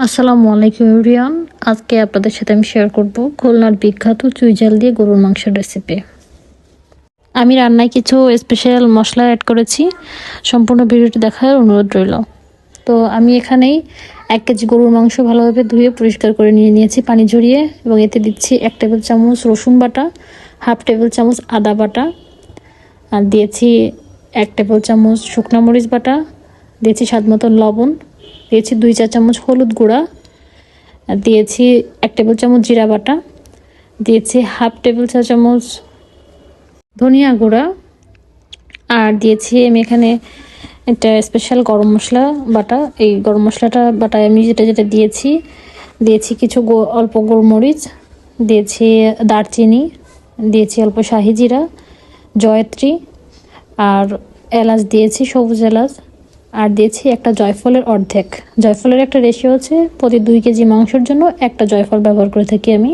আসসালামু আলাইকুম এভরিওয়ান। আজকে আপনাদের সাথে আমি শেয়ার করব খুলনার বিখ্যাত চুইঝাল দিয়ে গরুর মাংসের রেসিপি। আমি রান্নায় কিছু স্পেশাল মশলা অ্যাড করেছি, সম্পূর্ণ ভিডিওটি দেখার অনুরোধ রইল। তো আমি এখানেই 1 কেজি গরুর মাংস ভালোভাবে ধুয়ে পরিষ্কার করে নিয়েছি পানি ঝরিয়ে, এবং এতে দিচ্ছি 1 টেবিল চামচ রসুন বাটা, 1/2 টেবিল চামচ আদা বাটা, আর দিয়েছি 1 টেবিল চামচ শুকনো মরিচ বাটা, দিয়েছি স্বাদ মতো লবণ, দিয়েছি 2 চা চামচ হলুদ গুঁড়া, দিয়েছি 1 টেবিল চামচ জিরা বাটা, দিয়েছি 1/2 টেবিল চা চামচ ধনিয়া গুঁড়া, আর দিয়েছি আমি এখানে একটা স্পেশাল গরম মশলা বাটা। এই গরম মশলাটা বাটায় আমি যেটা দিয়েছি কিছু অল্প গোলমরিচ, দিয়েছি দারচিনি, দিয়েছি অল্প শাহি জিরা, জয়ত্রী, আর এলাচ দিয়েছি, সবুজ এলাচ, আর দিয়েছি একটা জয়ফলের অর্ধেক। জয়ফলের একটা রেশিও আছে, প্রতি 2 কেজি মাংসের জন্য একটা জয়ফল ব্যবহার করে থাকি আমি।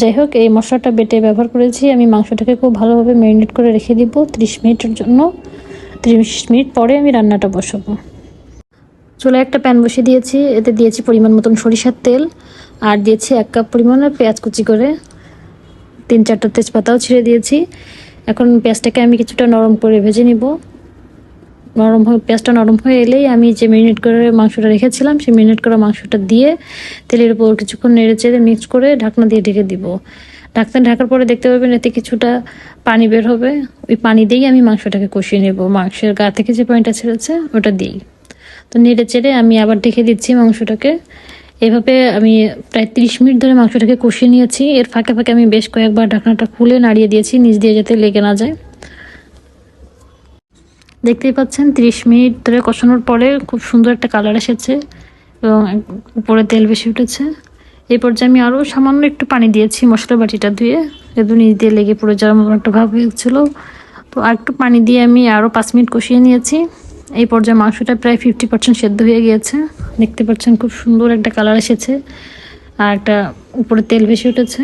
যাই হোক, এই মশলাটা বেটে ব্যবহার করেছি। আমি মাংসটাকে খুব ভালোভাবে ম্যারিনেট করে রেখে দিব 30 মিনিটের জন্য। 30 মিনিট পরে আমি রান্নাটা বসাবো। চুলায় একটা প্যান বসিয়ে দিয়েছি, এতে দিয়েছি পরিমাণ মতন সরিষার তেল, আর দিয়েছি 1 কাপ পরিমাণে পেঁয়াজ কুচি করে, 3-4টা তেজপাতাও ছিঁড়ে দিয়েছি। এখন পেঁয়াজটাকে আমি কিছুটা নরম করে ভেজে নিব। পেঁয়াজটা নরম হয়ে এলেই আমি যে ম্যারিনেট করে মাংসটা রেখেছিলাম, সেই ম্যারিনেট করা মাংসটা দিয়ে তেলের উপর কিছুক্ষণ নেড়ে চেড়ে মিক্স করে ঢাকনা দিয়ে ঢেকে দিব। ঢাকার পরে দেখতে পাবেন এতে কিছুটা পানি বের হবে। ওই পানি দিয়েই আমি মাংসটাকে কষিয়ে নেব। মাংসের গা থেকে যে পানিটা ছেড়েছে ওটা দিই। তো নেড়ে চেড়ে আমি আবার ঢেকে দিচ্ছি মাংসটাকে। এভাবে আমি প্রায় 30 মিনিট ধরে মাংসটাকে কষিয়ে নিয়েছি। এর ফাঁকে ফাঁকে আমি বেশ কয়েকবার ঢাকনাটা খুলে নাড়িয়ে দিয়েছি, নিচ দিয়ে যাতে লেগে না যায়। দেখতেই পাচ্ছেন 30 মিনিট ধরে কষানোর পরে খুব সুন্দর একটা কালার এসেছে এবং উপরে তেল বেশি উঠেছে। এই পর্যায়ে আমি আরও সামান্য একটু পানি দিয়েছি মশলা বাটিটা ধুয়ে, যেহেতু নিচ দিয়ে লেগে পড়ে যাওয়ার মতো একটা ভাব হয়েছিল। তো আর একটু পানি দিয়ে আমি আরও 5 মিনিট কষিয়ে নিয়েছি। এই পর্যায়ে মাংসটা প্রায় 50% সেদ্ধ হয়ে গিয়েছে। দেখতে পাচ্ছেন খুব সুন্দর একটা কালার এসেছে আর একটা উপরে তেল বেশি উঠেছে।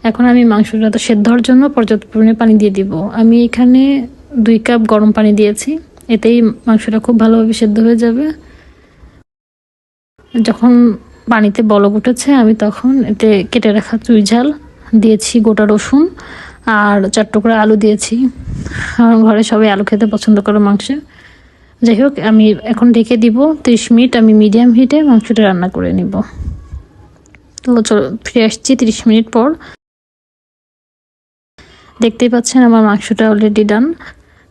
এখন আমি মাংসটা তো সেদ্ধ হওয়ার জন্য পর্যাপ্ত পরিমাণে পানি দিয়ে দিব। আমি এখানে 2 কাপ গরম পানি দিয়েছি, এতেই মাংসটা খুব ভালোভাবে সেদ্ধ হয়ে যাবে। যখন পানিতে বলক উঠেছে, আমি তখন এতে কেটে রাখা চুইঝাল দিয়েছি, গোটা রসুন আর 4 টুকরা আলু দিয়েছি। আমার ঘরে সবাই আলু খেতে পছন্দ করে মাংসে। যাই হোক, আমি এখন ঢেকে দিব 30 মিনিট। আমি মিডিয়াম হিটে মাংসটা রান্না করে নিব। তো ফিরে আসছি 30 মিনিট পর। দেখতেই পাচ্ছেন আমার মাংসটা অলরেডি ডান।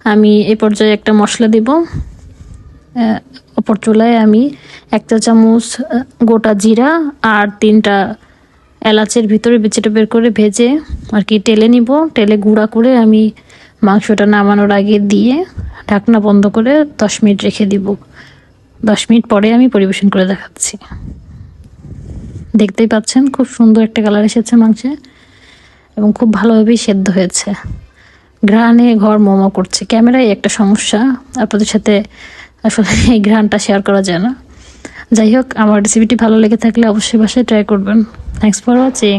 আমি এই পর্যায়ে একটা মশলা দিব। অপর চুলায় আমি 1 চা চামচ গোটা জিরা আর 3টা এলাচের ভিতরে বিচিটা বের করে ভেজে আর কি টেলে নিব। টেলে গুঁড়া করে আমি মাংসটা নামানোর আগে দিয়ে ঢাকনা বন্ধ করে 10 মিনিট রেখে দিব। 10 মিনিট পরে আমি পরিবেশন করে দেখাচ্ছি। দেখতেই পাচ্ছেন খুব সুন্দর একটা কালার এসেছে মাংসে এবং খুব ভালোভাবেই সেদ্ধ হয়েছে। ঘ্রাণে ঘর মোমো করছে। ক্যামেরায় একটা সমস্যা, আপনাদের সাথে আসলে এই ঘ্রাণটা শেয়ার করা যায় না। যাই হোক, আমার রেসিপিটি ভালো লেগে থাকলে অবশ্যই বাসায় ট্রাই করবেন। Thanks for watching.